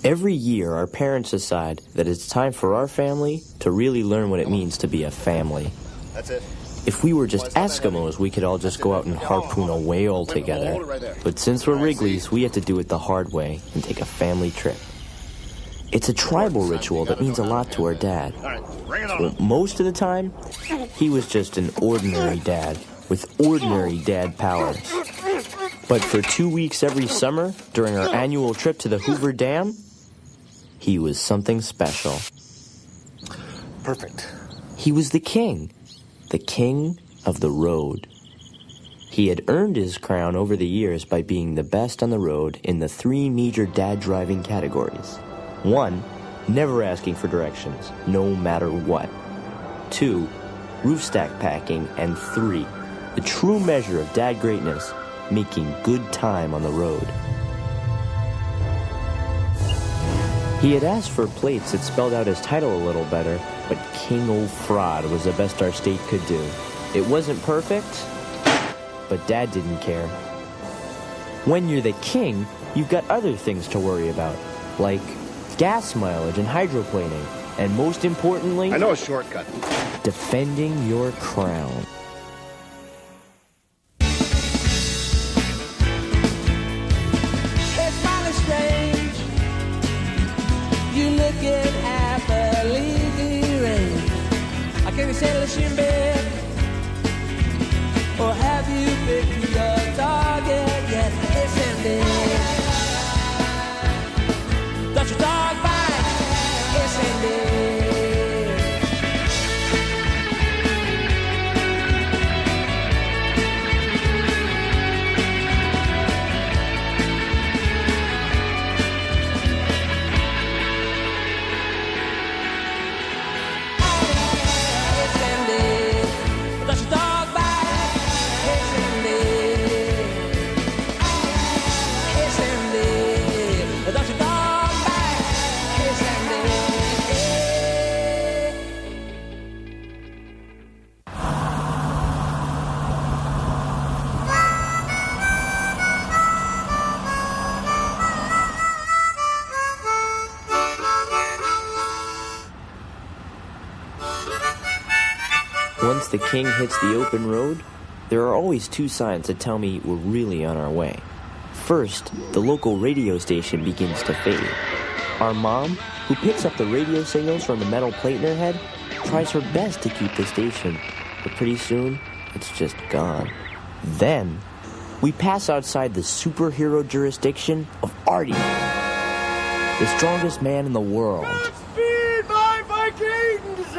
Every year, our parents decide that it's time for our family to really learn what it means to be a family. That's it. If we were just Eskimos, we could all just go out and harpoon a whale together. But since we're Wrigleys, we have to do it the hard way and take a family trip. It's a tribal ritual that means a lot to our dad. Well, most of the time, he was just an ordinary dad with ordinary dad powers. But for 2 weeks every summer, during our annual trip to the Hoover Dam, he was something special. Perfect. He was the king of the road. He had earned his crown over the years by being the best on the road in the 3 major dad driving categories. 1, never asking for directions, no matter what. 2, roof stack packing. And 3, the true measure of dad greatness, making good time on the road. He had asked for plates that spelled out his title a little better, but King O'Fraud was the best our state could do. It wasn't perfect, but Dad didn't care. When you're the king, you've got other things to worry about, like gas mileage and hydroplaning, and most importantly, I know a shortcut. defending your crown. It's mighty strange. You looking at the leafy range. Can you settle in bed? Or have you picked your target yet? It's ending. Got your dog bite? It's ending. Once the king hits the open road, there are always 2 signs that tell me we're really on our way. First, the local radio station begins to fade. Our mom, who picks up the radio signals from the metal plate in her head, tries her best to keep the station, but pretty soon, it's just gone. Then, we pass outside the superhero jurisdiction of Artie, the strongest man in the world. Godspeed, my Vikings!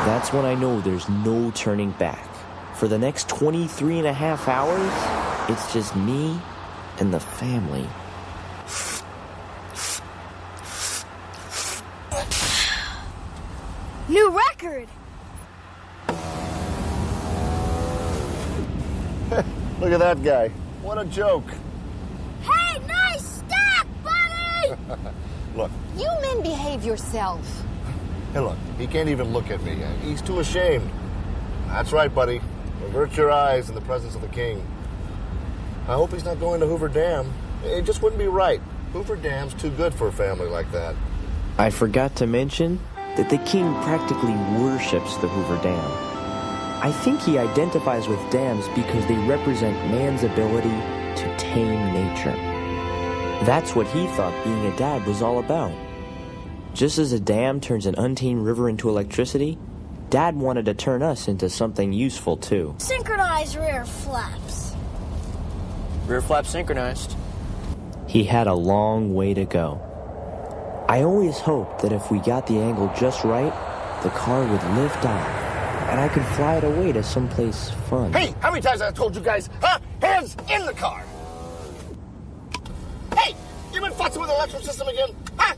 That's when I know there's no turning back. For the next 23 and a half hours, it's just me and the family. New record! Look at that guy. What a joke. Hey, nice stack, buddy! Look. You men behave yourself. Hey, look. He can't even look at me. He's too ashamed. That's right, buddy. Avert your eyes in the presence of the king. I hope he's not going to Hoover Dam. It just wouldn't be right. Hoover Dam's too good for a family like that. I forgot to mention that the king practically worships the Hoover Dam. I think he identifies with dams because they represent man's ability to tame nature. That's what he thought being a dad was all about. Just as a dam turns an untamed river into electricity, Dad wanted to turn us into something useful too. Synchronized rear flaps. Rear flaps synchronized. He had a long way to go. I always hoped that if we got the angle just right, the car would lift off, and I could fly it away to someplace fun. Hey, how many times have I told you guys, huh? Hands in the car! Hey, you been fussing with the electrical system again? Huh?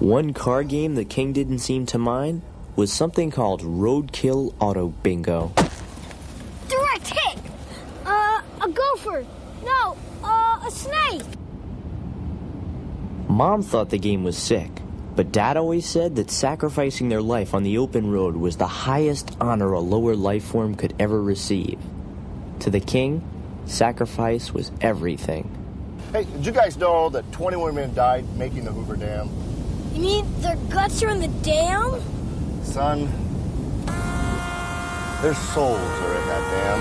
One car game the king didn't seem to mind was something called Roadkill Auto Bingo. Direct hit! A gopher. No, a snake. Mom thought the game was sick, but Dad always said that sacrificing their life on the open road was the highest honor a lower life form could ever receive. To the king, sacrifice was everything. Hey, did you guys know that 21 men died making the Hoover Dam? You mean their guts are in the dam? Son, their souls are in that dam.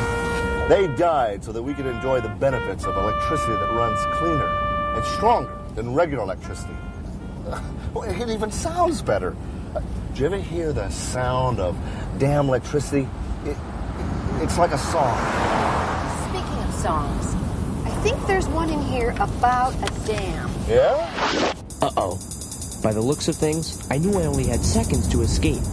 They died so that we could enjoy the benefits of electricity that runs cleaner and stronger than regular electricity. Well, it even sounds better. Do you ever hear the sound of dam electricity? It's like a song. Speaking of songs, I think there's one in here about a dam. Yeah? Uh-oh. By the looks of things, I knew I only had seconds to escape.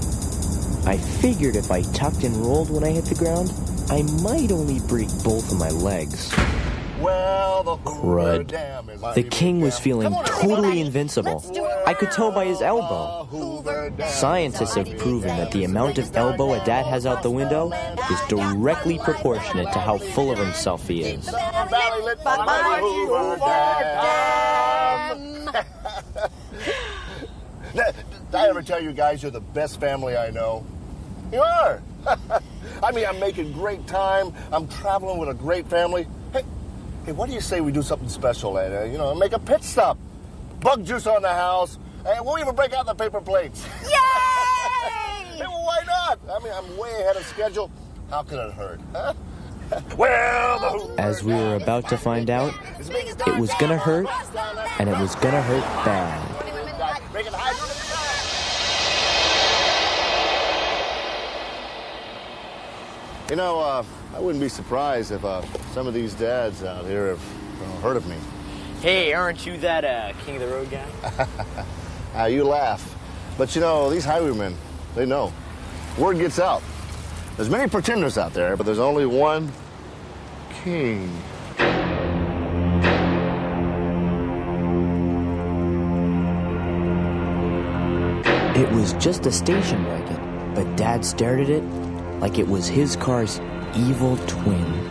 I figured if I tucked and rolled when I hit the ground, I might only break both of my legs. Well, the Hoover Crud. Dam is The king was feeling Come on, totally everybody. invincible. Let's do it. I could tell by his elbow. Hoover Dam. Scientists have proven that the amount of elbow a dad has out the window is directly proportionate to how full of himself he is. Valley lit by the Hoover Dam. Did I ever tell you guys you're the best family I know? You are. I mean, I'm making great time. I'm traveling with a great family. Hey, what do you say we do something special and, make a pit stop? Bug juice on the house, and we'll even break out the paper plates. Yay! Hey, well, why not? I mean, I'm way ahead of schedule. How can it hurt, huh? Well, the Hoover As we were about to find out, it was gonna hurt, and it was gonna hurt bad. I wouldn't be surprised if some of these dads out here have heard of me. Hey, aren't you that King of the Road guy? You laugh. But these highwaymen, they know. Word gets out. There's many pretenders out there, but there's only one king. It was just a station wagon, but Dad stared at it like it was his car's evil twin.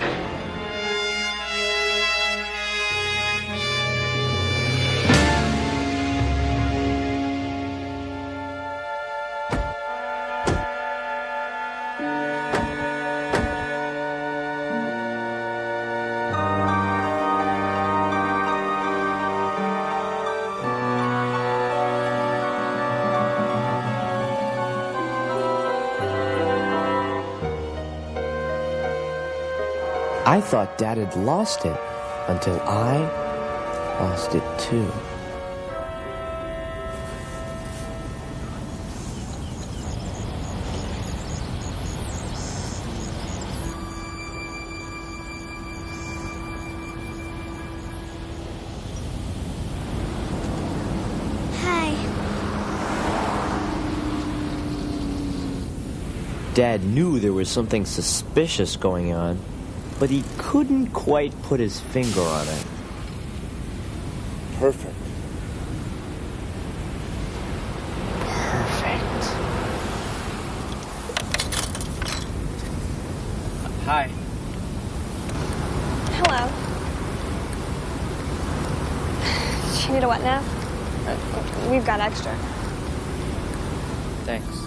I thought Dad had lost it until I lost it too. Hi. Dad knew there was something suspicious going on, but he couldn't quite put his finger on it. Perfect. Perfect. Hi. Hello. Do you need a wet nap? We've got extra. Thanks.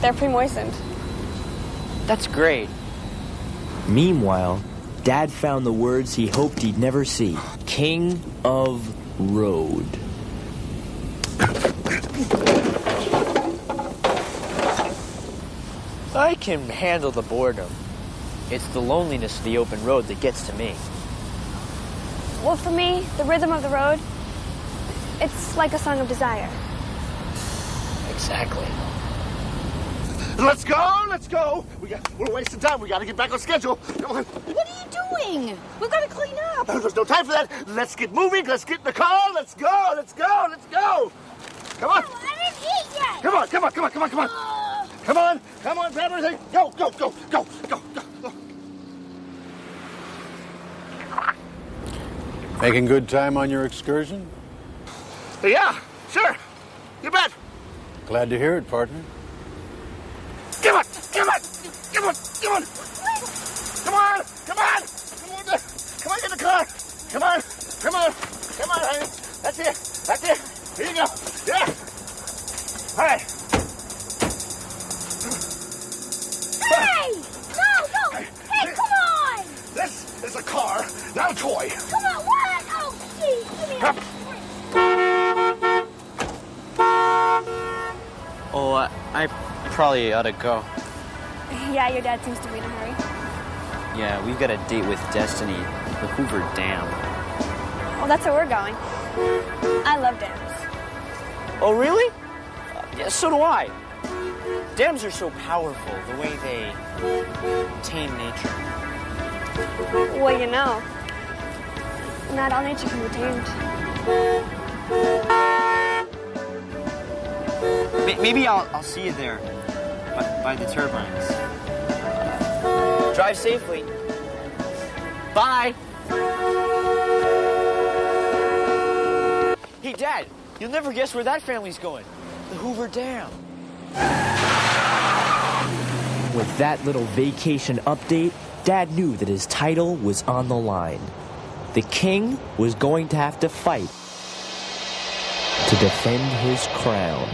They're pre-moistened. That's great. Meanwhile, Dad found the words he hoped he'd never see. King of Road. I can handle the boredom. It's the loneliness of the open road that gets to me. Well, for me, the rhythm of the road, it's like a song of desire. Exactly. Let's go. We're wasting time. We got to get back on schedule. Come on. What are you doing? We've got to clean up. There's no time for that. Let's get moving. Let's get in the car. Let's go. Come on. Oh, I didn't eat yet. Come on. Come on, grab everything. Go. Making good time on your excursion? Yeah, sure. You bet. Glad to hear it, partner. Come on. Come on! Come on! Come on, get in the car! Come on! Come on! Come on, honey! That's it! That's it! Here you go! Yeah! All right! Hey! No! Hey, come on! This is a car, not a toy! Come on, what? Oh, geez, give me a... Oh, I probably ought to go. Yeah, your dad seems to be in a hurry. Yeah, we've got a date with Destiny, the Hoover Dam. Well, that's where we're going. I love dams. Oh, really? Yeah, so do I. Dams are so powerful, the way they tame nature. Well, you know, not all nature can be tamed. Maybe I'll see you there, by the turbines. Drive safely. Bye. Hey, Dad, you'll never guess where that family's going. The Hoover Dam. With that little vacation update, Dad knew that his title was on the line. The king was going to have to fight to defend his crown.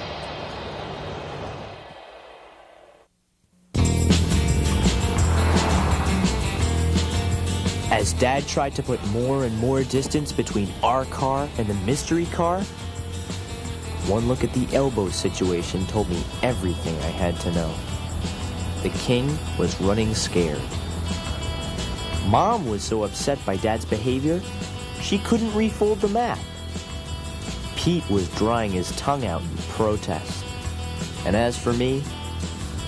As Dad tried to put more and more distance between our car and the mystery car, one look at the elbow situation told me everything I had to know. The king was running scared. Mom was so upset by Dad's behavior, she couldn't refold the map. Pete was drying his tongue out in protest. And as for me,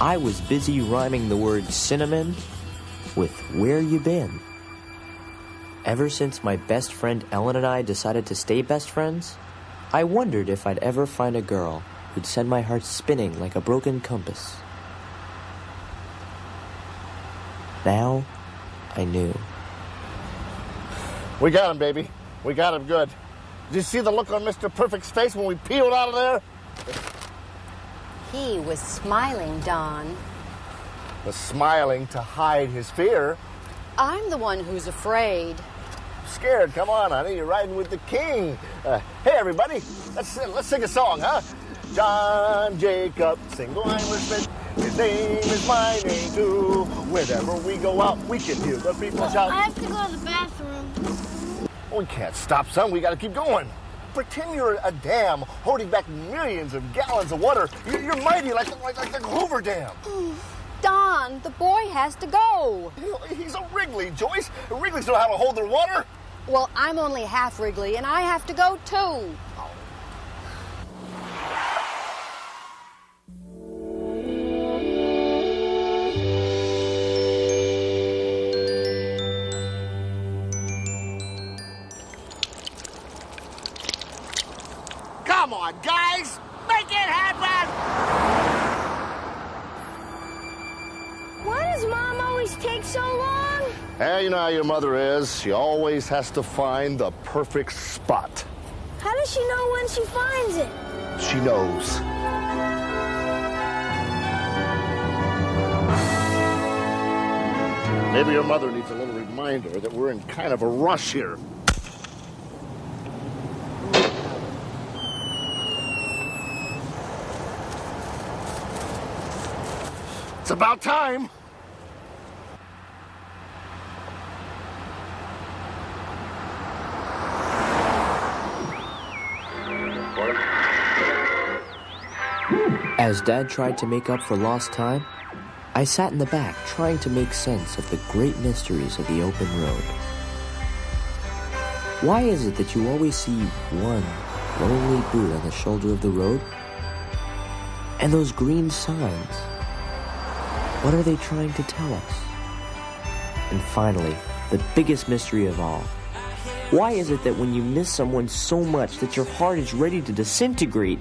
I was busy rhyming the word cinnamon with where you been. Ever since my best friend Ellen and I decided to stay best friends, I wondered if I'd ever find a girl who'd send my heart spinning like a broken compass. Now, I knew. We got him, baby. We got him good. Did you see the look on Mr. Perfect's face when we peeled out of there? He was smiling, Don. Was smiling to hide his fear. I'm the one who's afraid. Scared? Come on, honey. You're riding with the king. Hey, everybody. Let's sing a song, huh? John Jacob, single Irishman. His name is my name, too. Whenever we go out, we can hear the people shout. I have to go to the bathroom. We can't stop, son. We got to keep going. Pretend you're a dam holding back millions of gallons of water. You're mighty like the Hoover Dam. Don, the boy has to go. He's a Wrigley, Joyce. Wrigley's know how to hold their water. Well, I'm only half Wrigley, and I have to go, too. Come on, guys. Make it happen. Why does Mom always take so long? Hey, you know how your mother is. She always has to find the perfect spot. How does she know when she finds it? She knows. Maybe your mother needs a little reminder that we're in kind of a rush here. It's about time. As Dad tried to make up for lost time, I sat in the back trying to make sense of the great mysteries of the open road. Why is it that you always see one lonely boot on the shoulder of the road? And those green signs, what are they trying to tell us? And finally, the biggest mystery of all. Why is it that when you miss someone so much that your heart is ready to disintegrate,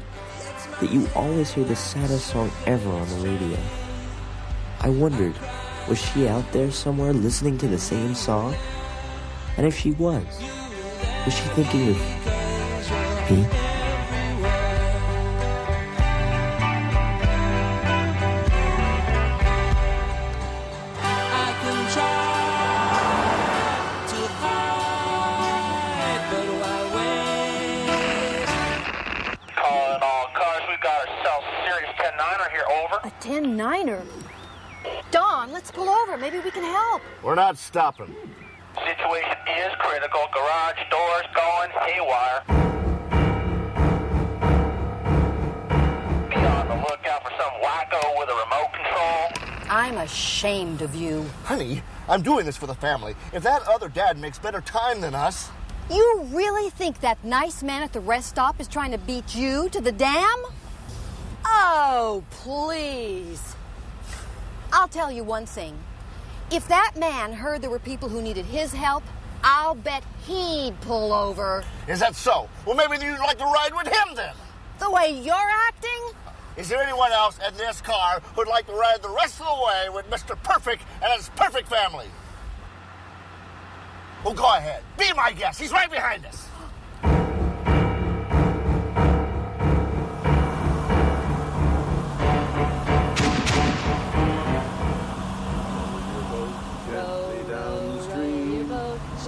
that you always hear the saddest song ever on the radio? I wondered, was she out there somewhere listening to the same song? And if she was she thinking of me? I can try 10-9er. Don, let's pull over. Maybe we can help. We're not stopping. Situation is critical. Garage doors going haywire. Be on the lookout for some wacko with a remote control. I'm ashamed of you. Honey, I'm doing this for the family. If that other dad makes better time than us... You really think that nice man at the rest stop is trying to beat you to the dam? Oh, please. I'll tell you one thing. If that man heard there were people who needed his help, I'll bet he'd pull over. Is that so? Well, maybe you'd like to ride with him then. The way you're acting? Is there anyone else in this car who'd like to ride the rest of the way with Mr. Perfect and his perfect family? Well, go ahead. Be my guest. He's right behind us.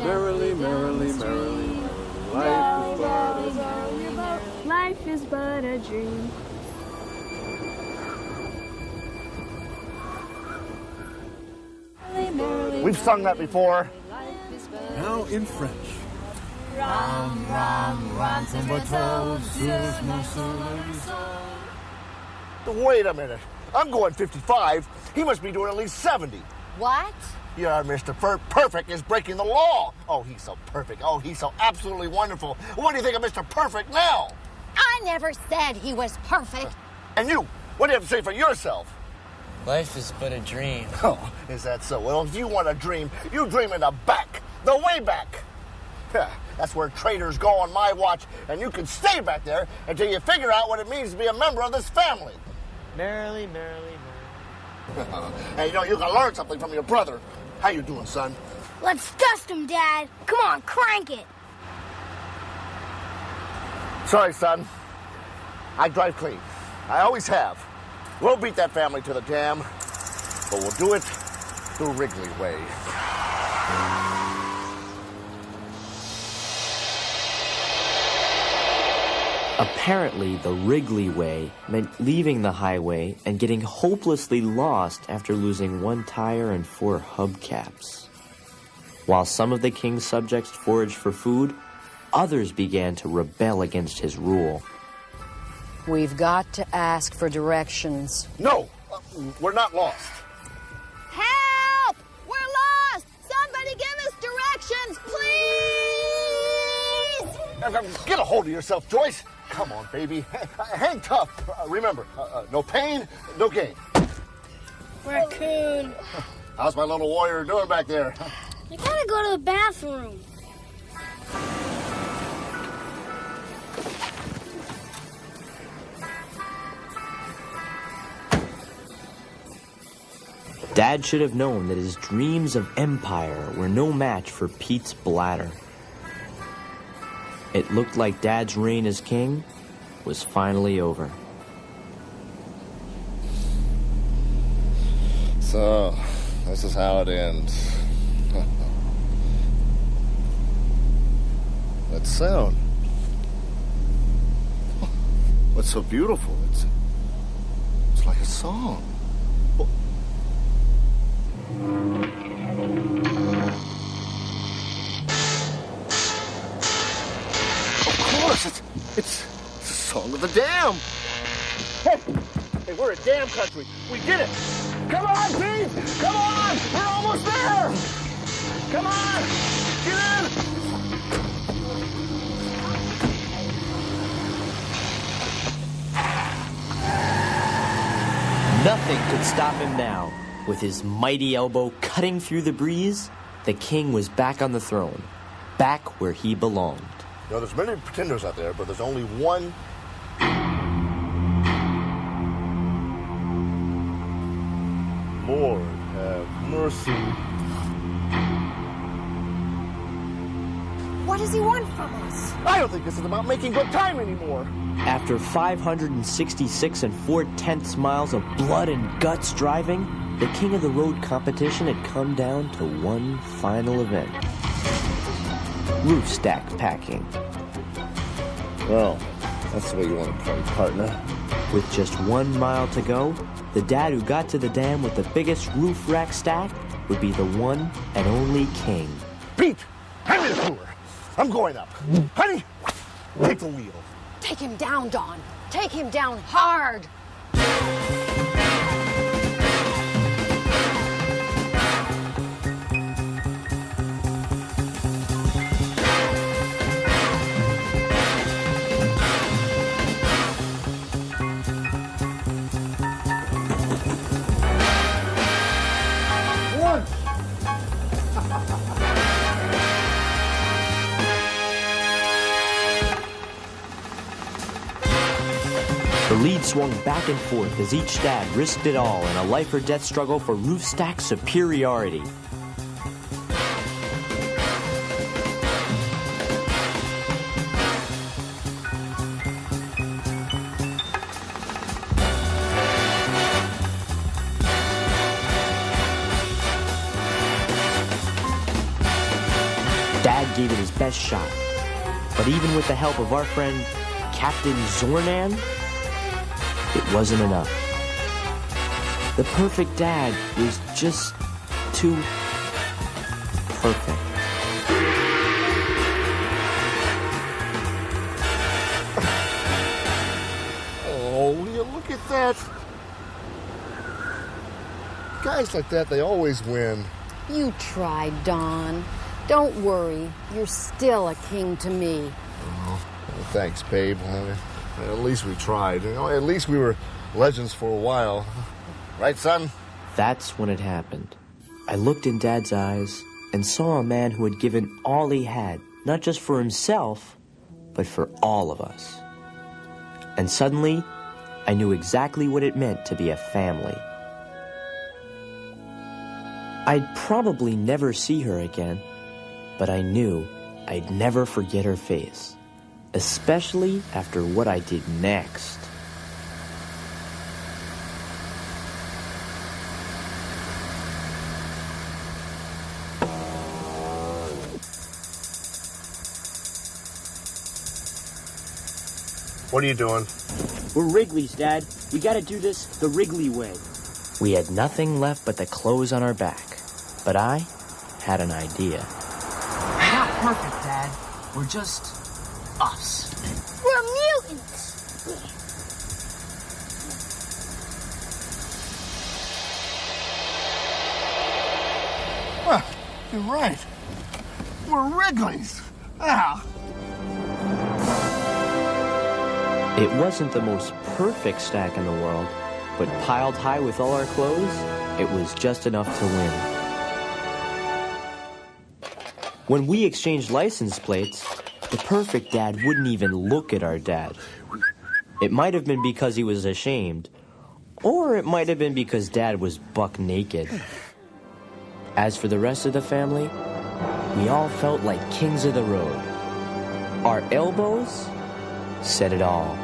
Merrily, merrily, merrily, Life is but a dream. We've sung that before. Now in French. Wait a minute. I'm going 55. He must be doing at least 70. What? Yeah, Mr. Perfect is breaking the law. Oh, he's so perfect. Oh, he's so absolutely wonderful. What do you think of Mr. Perfect now? I never said he was perfect. And you, what do you have to say for yourself? Life is but a dream. Oh, is that so? Well, if you want a dream, you dream in the back, the way back. Yeah, that's where traitors go on my watch, and you can stay back there until you figure out what it means to be a member of this family. Merrily, merrily, merrily. Hey, you know, you can learn something from your brother. How you doing, son? Let's dust him, Dad. Come on, crank it. Sorry, son. I drive clean. I always have. We'll beat that family to the dam, but we'll do it the Wrigley way. Apparently, the Wrigley way meant leaving the highway and getting hopelessly lost after losing 1 tire and 4 hubcaps. While some of the king's subjects foraged for food, others began to rebel against his rule. We've got to ask for directions. No, we're not lost. Help! We're lost! Somebody give us directions, please! Get a hold of yourself, Joyce. Come on, baby. Hang tough. Remember, no pain, no gain. Raccoon. How's my little warrior doing back there? I gotta go to the bathroom. Dad should have known that his dreams of empire were no match for Pete's bladder. It looked like Dad's reign as king was finally over. So, this is how it ends. That sound. What's so beautiful? It's like a song. Of course, it's the song of the dam. Hey, we're a dam country. We did it. Come on, Pete! Come on! We're almost there! Come on! Get in! Nothing could stop him now. With his mighty elbow cutting through the breeze, the king was back on the throne, back where he belonged. You know, there's many pretenders out there, but there's only one. Lord have mercy. What does he want from us? I don't think this is about making good time anymore. After 566 4/10 miles of blood and guts driving, the king of the road competition had come down to one final event. Roof stack packing. Well, that's the way you want to play, partner. With just 1 mile to go, the dad who got to the dam with the biggest roof rack stack would be the one and only king. Pete, hand me the cooler. I'm going up. Honey, take the wheel. Take him down, Don. Take him down hard. The lead swung back and forth as each dad risked it all in a life-or-death struggle for roof stack superiority. Dad gave it his best shot, but even with the help of our friend Captain Zornan, it wasn't enough. The perfect dad was just too perfect. Oh, will you look at that? Guys like that, they always win. You tried, Don. Don't worry. You're still a king to me. Oh, well, thanks, babe. At least we tried. You know, at least we were legends for a while. Right, son? That's when it happened. I looked in Dad's eyes and saw a man who had given all he had, not just for himself, but for all of us. And suddenly, I knew exactly what it meant to be a family. I'd probably never see her again, but I knew I'd never forget her face. Especially after what I did next. What are you doing? We're Wrigley's, Dad. We gotta do this the Wrigley way. We had nothing left but the clothes on our back. But I had an idea. We're not perfect, Dad. We're just us. We're mutants. Well, you're right. We're Wrigley's. Ah. It wasn't the most perfect stack in the world, but piled high with all our clothes, it was just enough to win. When we exchanged license plates, the perfect dad wouldn't even look at our dad. It might have been because he was ashamed, or it might have been because Dad was buck naked. As for the rest of the family, we all felt like kings of the road. Our elbows said it all.